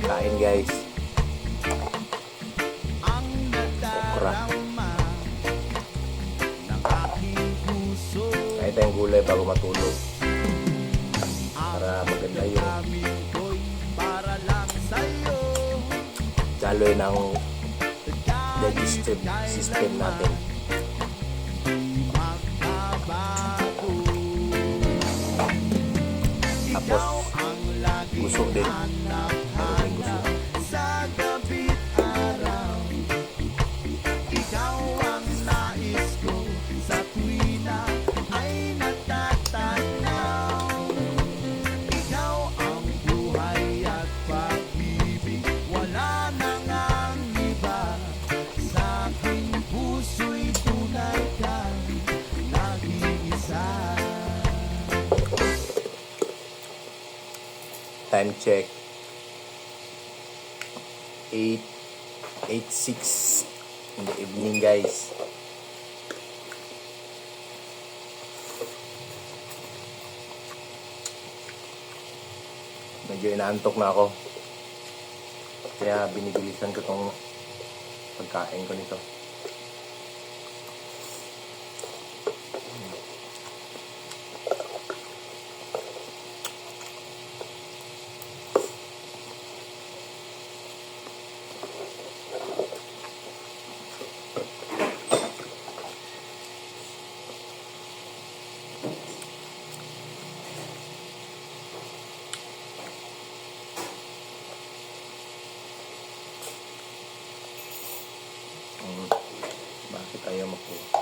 Kain guys. Okra. Kain tayong gulay bago matulog. Para maganda yung daloy ng digestive system natin. Tapos gusto din. Maraming gusto. Time check 8:06 in the evening guys. Medyo inaantok na ako, kaya binibilisan ko tong pagkain ko nito. Bakit ayaw makuha?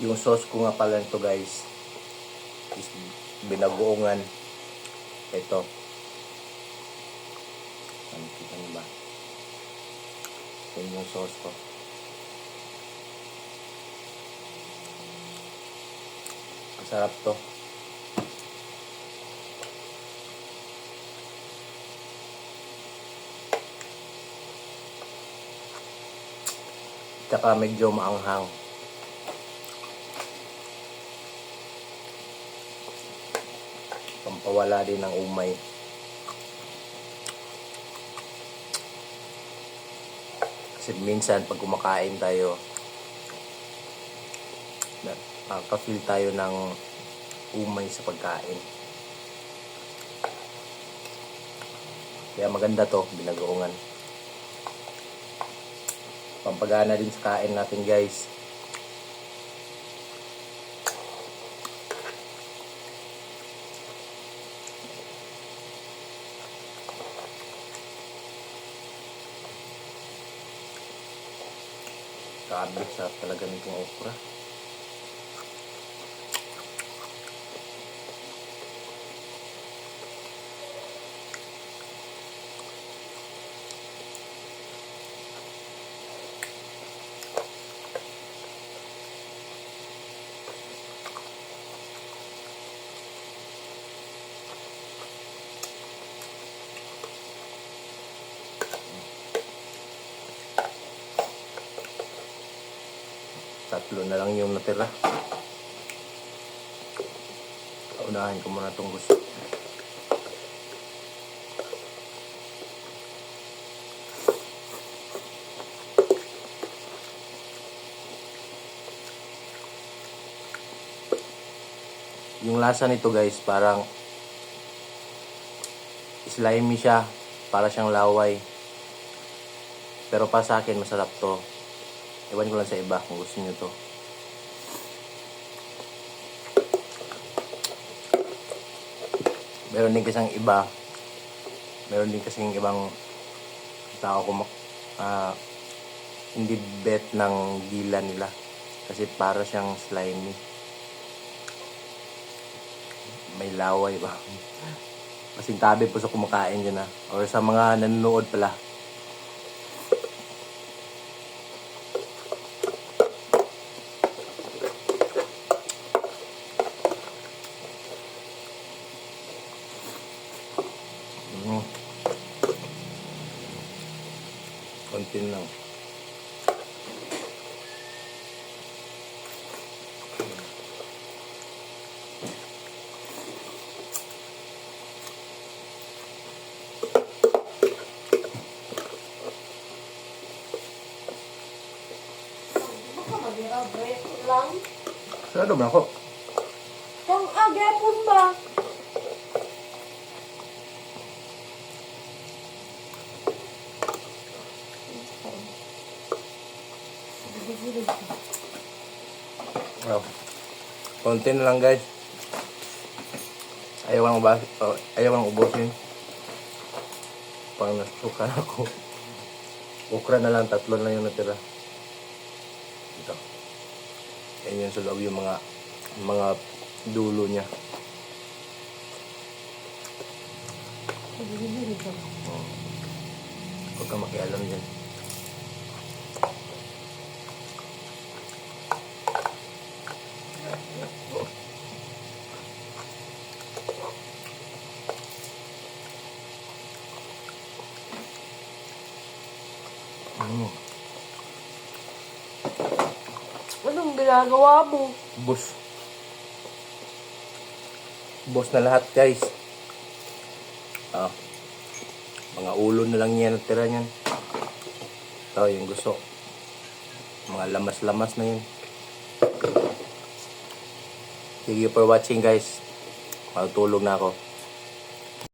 Yung sauce ko nga pala nito guys is binagoongan. Ito. Nakikita niyo ba? Yan yung sauce ko. Masarap to. Tsaka medyo maanghang. Pampawala din ng umay. Kasi minsan pag kumakain tayo, nakaka-feel tayo ng umay sa pagkain. Kaya maganda to, binagoongan. Pampagana din sa kain natin guys. Grabe, sarap talaga nitong okra. Tatlo na lang yung natira. Unahin ko muna itong gusto. Yung lasa nito guys, parang slimy siya. Para siyang laway. Pero para sa akin, masarap to. Ewan ko lang sa iba kung gusto nyo to. Meron din kasing iba. Meron din kasing ibang tao hindi bet ng dila nila. Kasi para siyang slimy. May laway ba? Masintabi po sa kumakain dyan or sa mga nanonood pala. Mm. Konti lang. Baka mag-break lang. Sarado ba ako? Kung agapon ba? Oh. Konti na lang guys. Ayaw lang ubusin. Pang nasukan ako. Okra na lang, 3 na yung natira. Ito. Yan yung sa loob yung mga dulo niya. Huwag kang makialam dyan. Anong ginagawa mo? Bus. Bus na lahat guys. Ah, mga ulo na lang yan natira niyan. Ito yung gusto. Mga lamas-lamas na yun. Thank you for watching guys. Matutulog na ako.